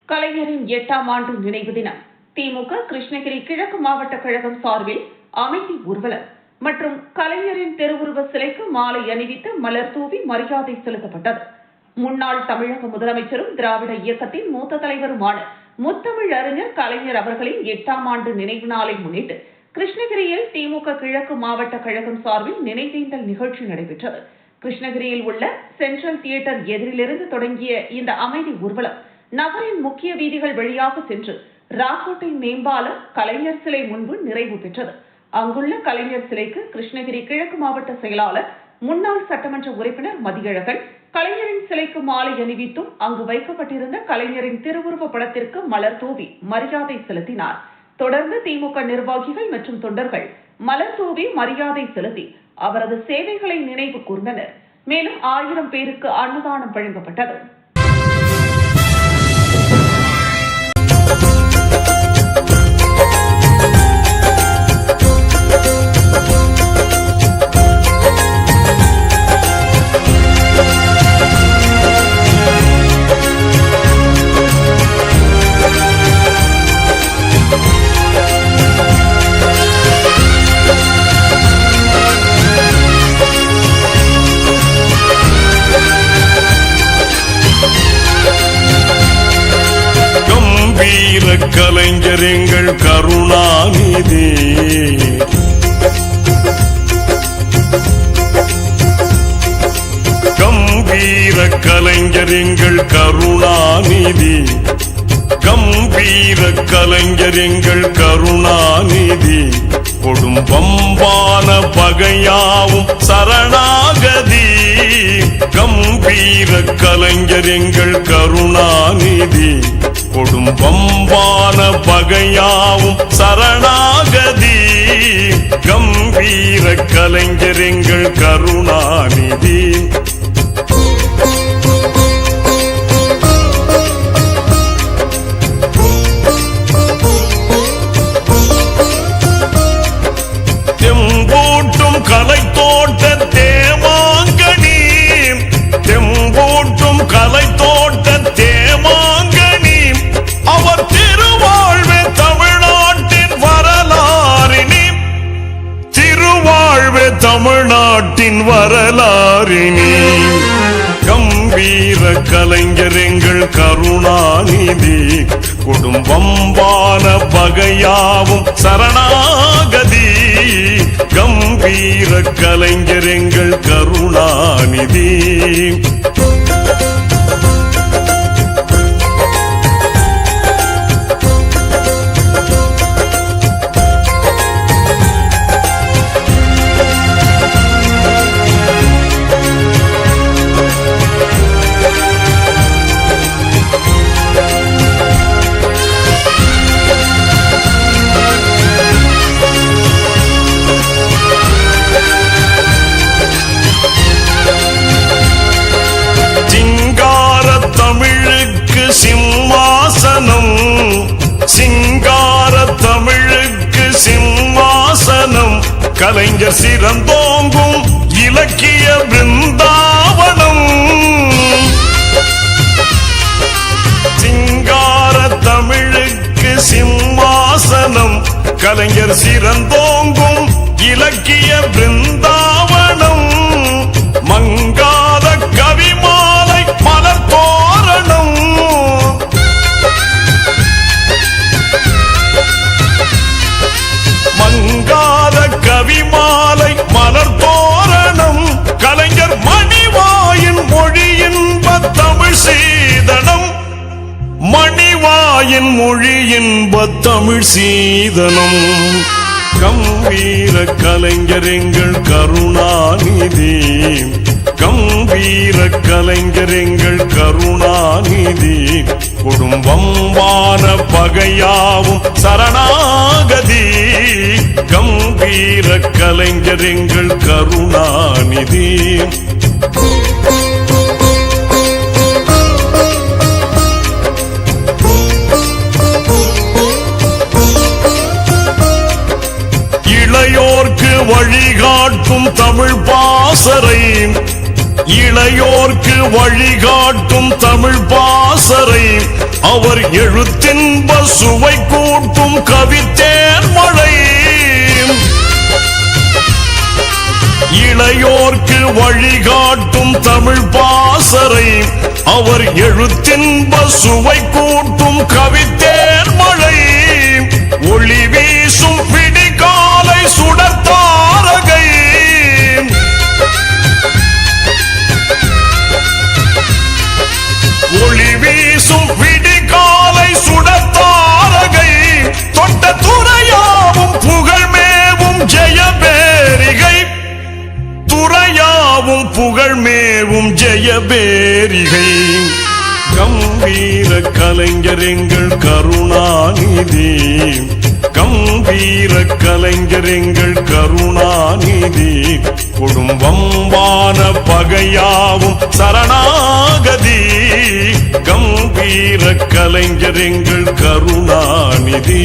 கலைஞரின் 8ஆம் ஆண்டு நினைவு தினம் திமுக கிருஷ்ணகிரி கிழக்கு மாவட்ட கழகம் சார்பில் அமைதி ஊர்வலம் மற்றும் கலைஞரின் திருவுருவ சிலைக்கு மாலை அணிவித்து மலர் தூவி மரியாதை செலுத்தப்பட்டது. முன்னாள் தமிழக முதலமைச்சரும் திராவிட இயக்கத்தின் மூத்த தலைவருமான முத்தமிழ் அறிஞர் கலைஞர் அவர்களின் 8ஆம் ஆண்டு நினைவு நாளை முன்னிட்டு கிருஷ்ணகிரியில் திமுக கிழக்கு மாவட்ட கழகம் சார்பில் நினைவேந்தல் நிகழ்ச்சி நடைபெற்றது. கிருஷ்ணகிரியில் உள்ள சென்ட்ரல் தியேட்டர் எதிரிலிருந்து தொடங்கிய இந்த அமைதி ஊர்வலம் நகரின் முக்கிய வீதிகள் வழியாக சென்று ராக்கோட்டை மேம்பாலம் கலைஞர் சிலை முன்பு நிறைவு பெற்றது. அங்குள்ள கலைஞர் சிலைக்கு கிருஷ்ணகிரி கிழக்கு மாவட்ட செயலாளர் முன்னாள் சட்டமன்ற உறுப்பினர் மதியழகன் கலைஞரின் சிலைக்கு மாலை அணிவித்தும் அங்கு வைக்கப்பட்டிருந்த கலைஞரின் திருவுருவ படத்திற்கு மலர் தூவி மரியாதை செலுத்தினார். தொடர்ந்து திமுக நிர்வாகிகள் மற்றும் தொண்டர்கள் மலர் தூவி மரியாதை செலுத்தி அவரது சேவைகளை நினைவு கூர்ந்தனர். மேலும் 1000 பேருக்கு அன்னதானம் வழங்கப்பட்டது. கலைஞர் எங்கள் கருணாநிதி, கம்பீர கலைஞர் எங்கள் கருணாநிதி, கம்பீர கலைஞர் எங்கள் கருணாநிதி, கொடும் பம்பான பகையாவும் சரணாகதி, கம்பீர கலைஞர் எங்கள் கருணாநிதி, கொடும் பம்பான பகையாவும் சரணாகதி, கம்பீர கலைஞர் எங்கள் கருணாநிதி. தெம்பூட்டும் கலை தோட்ட தேமாங்கனி, தெம்பூட்டும் கலை தோட்ட தேமாங்கனி, அவர் திருவாழ்வே தமிழ்நாட்டின் வரலாறினி, திருவாழ்வே தமிழ்நாட்டின் வரலாறினி, கம்பீர கலைஞர் எங்கள் கருணாநிதி, குடும்பம்பான பகையாவும் சரணாகதி, கம்பீர கலைஞர் எங்கள் கருணாநிதி. சிம்மாசனம், சிங்கார தமிழுக்கு சிம்மாசனம், கலைஞர் சிறந்தோங்கும் இலக்கிய பிருந்தாவனம், சிங்கார தமிழுக்கு சிம்மாசனம், கலைஞர் சிறந்தோங்கும் இலக்கிய பிருந்தாவனம், மங்காத கவிமாலை மலர் தோரணம், மங்காத கவிமாலை மலர் தோரணம், கலைஞர் மணிவாயின் மொழியின்ப தமிழ் சீதனம், மணிவாயின் மொழியின்ப தமிழ் சீதனம், கம்பீர கலைஞர் எங்கள் கருணாநிதி, கம்பீர கலைஞர் எங்கள் கருணாநிதி, குடும்பம்பான பகையாவும் சரணாகதி, கம்பீர கலைஞர் எங்கள் கருணாநிதி. இளையோர்க்கு வழிகாட்டும் தமிழ் பாசறை, இளையோர்க்கு வழிகாட்டும் தமிழ் பாசறை அவர் எழுத்தின்ப சுவை கூட்டும் கவித்தேன் மழை. இளையோர்க்கு வழிகாட்டும் தமிழ் பாசறை அவர் எழுத்தின்ப சுவை கூட்டும் கவித்தேன் மழை. ஒளி வீசும் பிடிகாலை சுடத்தாரகை ஒளி வீசும் விடிகாலை சுடத்தாரகை தொட்ட துறையாவும் புகழ்மேவும் ஜெயபேரிகை துறையாவும் புகழ்மேவும் ஜெயபேரிகை. கம்பீர கலைஞர் எங்கள் கருணாநிதி கம்பீர கலைஞர் எங்கள் கருணாநிதி குடும்பம்பான பகையாவும் சரணாகதி. கம்பீர கலைஞர் எங்கள் கருணாநிதி